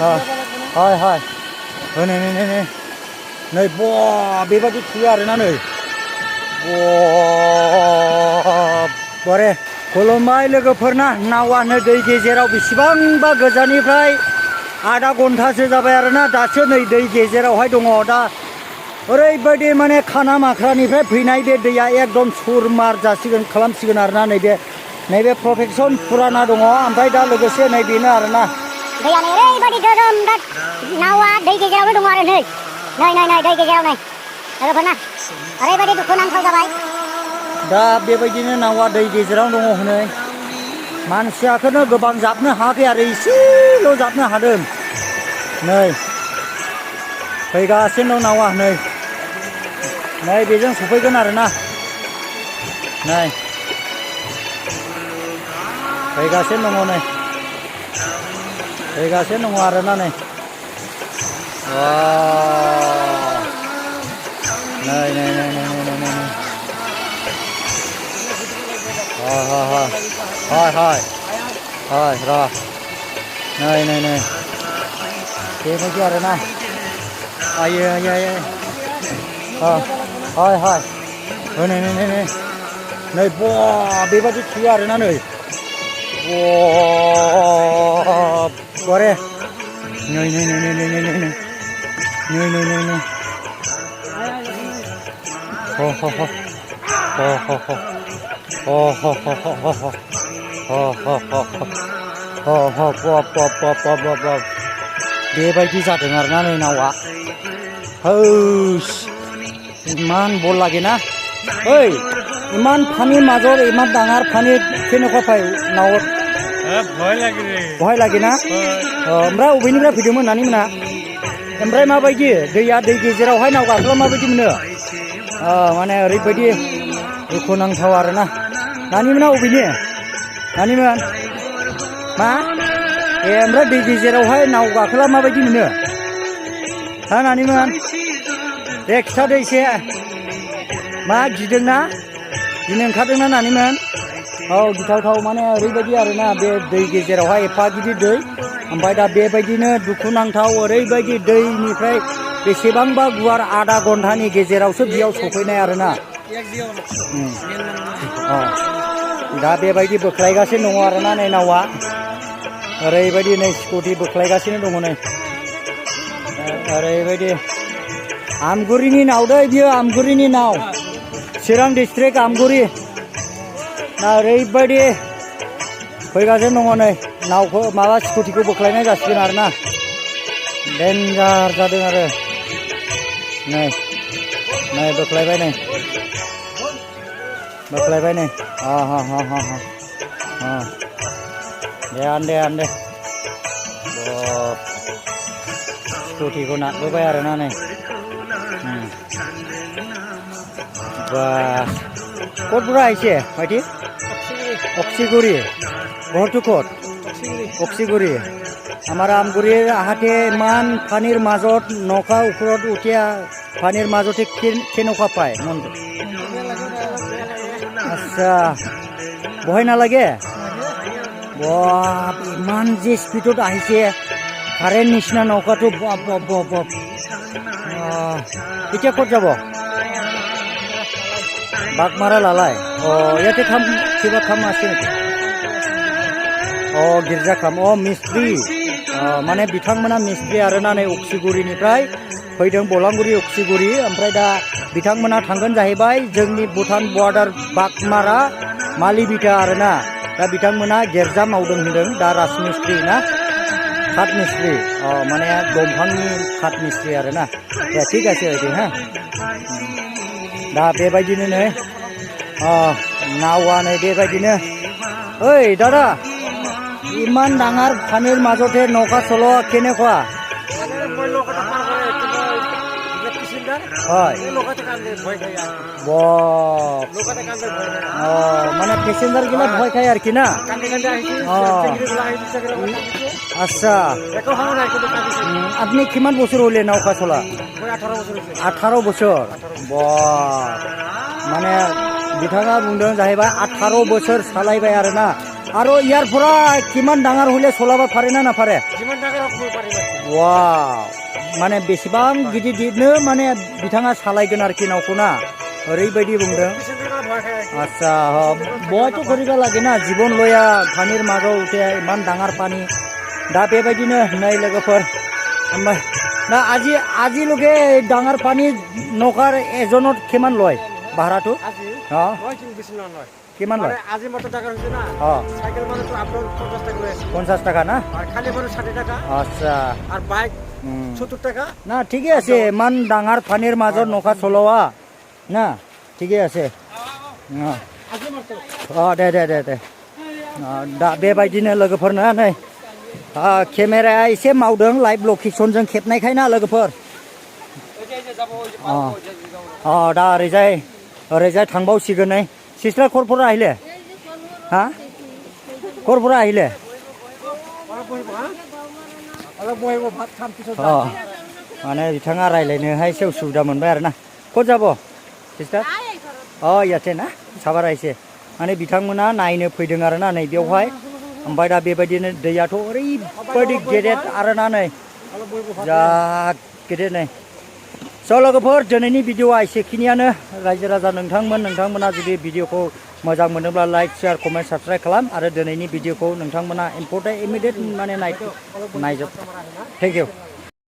হয় হয় नै नै नै नै नै बेबायदि थुयो आरोना नै बरे खुलुमबाय लोगोफोरना नावा नै दै गेजेराव बेसेबांबा गोजाननिफ्राय आधा घन्टासो जाबाय आरोना दासो नै दै गेजेरावहाय दङ दा ओरैबायदि माने खाना माख्रानिफ्राय फैनाय बे दैया एकदम सुरमार जासिगोन खालामसिगोन आरोना नैबे प्रटेकसन फुराना दङ ओमफ्राय दा लोगोसे नै बेनो आरोना दैयानो ओरैबायदि गोगोम दा नावा दै गेजेरावनो दङ आरो नै दै गेजेराव नै लोगोफोरना ओरैबायदि दुखुनांथाव जाबाय दा बेबायदिनो नावा दै गेजेराव दङ हनै मानसियाखौनो गोबां जाबनो हायाखै आरो एसेल' जाबनो हादों नै फैगासिनो दं नावा नै बेजों सफैगोन आरोना नै फैगासिनो दङ नै फैगासिनो दङ आरोना नै र' नै बेबायदि आरोना आयो नै बेबायदि थुयो आरोना नै बरे नै बेबायदि जादों आरोना नै नावा इमान बल লাগে না ओइ इमान पानी মাজৰ इमान ডাঙৰ पानी केनेকুৱা पाय नावত ভয় লাগে না ओमफ्राय अबेनिफ्राय फैदोंमोन नानि मोना ओमफ्राय माबायदि दैया दै गेजेरावहाय नाव गाखोला माबायदि मोनो माने ओरैबायदि दुखुनांथाव आरोना नानि मोना अबेनि नानिमोन मा ओमफ्राय दै गेजेरावहाय नाव गाखोला माबायदि मोनो हा नानिमोन दे खिथादो एसे मा गिदोंना गिनो ओंखारदोंना नानिमोन गिथावथाव माने ओरैबायदि आरोना बे दै गेजेरावहाय एफा गिदिर दै ओमफ्राय दा बेबायदिनो दुखुनांथाव ओरैबायदि दैनिफ्राय बेसेबांबा गुवार आधा घन्टानि गेजेरावसो बेयाव सफैनाय आरोना दा बेबायदि बोख्लायगासिनो दङ आरोना नै नावा ओरैबायदि नै स्कुटि बोख्लायगासिनो दङ नै ओरैबायदि आमगुरिनि नाव दै बियो आमगुरिनि नाव चिरां डिस्ट्रिक्ट आमगुरि दा ओरैबायदि फैगासिनो दङ नै नावखौ माबा स्कुटिखौ बोख्लायनाय जासिगोन आरोना डेन्जार जादों आरो नै बोख्लायबाय नै दे स्कुटिखौ नारबोबाय आरोना नै बास ক'ত পৰা আহিছে ভাইটি অক্সিগুৰি ঘৰটো ক'ত অক্সিগুৰি আমাৰ আমগুৰিৰ আহাতে ইমান পানীৰ মাজত নৌকা ওপৰত উঠিয়া পানীৰ মাজতে কেনেকুৱা পায় মনটো আচ্ছা ভয় নালাগে ইমান যে স্পীডত আহিছে কাৰেণ্ট নিচিনা নৌকাটো এতিয়া ক'ত যাব বাগমাৰা লালাই ইয়াতে কিবা কাম আছে নেকি गिर्जा खाम मिस्ट्रि माने बिथांमोना मिस्ट्रि आरोना नै अक्सिगुरिनिफ्राय फैदों बलांगुरि अक्सिगुरि ओमफ्राय दा बिथांमोना थांगोन जाहैबाय जोंनि भुटान बर्डार बागमारा मालिबिटा आरोना दा बिथांमोना गिर्जा मावदों होनदों दा राजमिस्ट्रि ना काट मिस्ट्रि माने दंफांनि काट मिस्ट्रि आरोना दे ठीक আছে हा दा बेबायदिनो नै नावा नै बेबायदिनो ओइ दादा ইমান ডাঙৰ পানীৰ মাজতে নৌকা চলোৱা কেনেকুৱা হয় মানে পেসেঞ্জাৰ গিলা ভয় খায় আৰু কি না আচ্ছা আপনি কিমান বছৰ হলে নৌকা চলা 18 বছৰ মানে बिथाङा बुंदों जाहैबाय 18 बोसोर सालायबाय आरोना আৰু ইয়াৰ পৰা কিমান ডাঙৰ হ'লে চলাব পাৰে না নাপাৰে ৱা মানে বেसेबां गिदिरनो माने बिथाङा सालायगोन आरोखि नावखौ ना ओरैबायदि बुंदों आच्छा बयथ' কৰিব লাগে ना জীৱন লয়া পানীৰ মাজত উঠে ইমান ডাঙৰ পানী दा बेबायदिनो नै लोगोफोर ओमफ्राय दा আজিলৈকে ডাঙৰ পানী নৌকাৰ এজনত কিমান লয় ভাড়াটো কিমান লয় আজি মতো টাকা হইছে না সাইকেল মানে তো আপনার 50 টাকা লয় 50 টাকা না আর খালি মানে 60 টাকা আচ্ছা আর বাইক 70 টাকা না ঠিকই আছে মান ডাঙৰ পানীৰ মাজত নৌকা চলোৱা না ঠিকই আছে আজি মতো দে दा बेबायदिनो लोगोफोरनो नै केमेराया एसे मावदों लाइभ लकेसनजों खेबनायखाय ना लोगोफोर दा ओरैजाय थांबावसिगोन नै सिस्टार खरफोरा आहिले हा खरफोरा आहिले माने बिथाङा रायलायनोहाय एसे उसुबिदा मोनबाय आरो ना खत যাব सिस्टार याथे ना साबारा एसे माने बिथांमोना नायनो फैदों आरो ना नै बेवहाय ओमफ्राय दा बेबायदिनो दैयाथ' ओरैबायदि गेदेर आरो ना नै जा गेदेर नै स' लोगोफोर दिनैनि भिडिअ'आ एसेखिनियानो रायजो राजा नोंथांमोना जुदि भिडिअ'खौ मोजां मोनोब्ला लाइक शेयार कमेन्ट साबस्क्राइब खालाम आरो दिनैनि भिडिअ'खौ नोंथांमोना इम्पर्टेन्ट इमिडियेट माने नायजोब थेंक इउ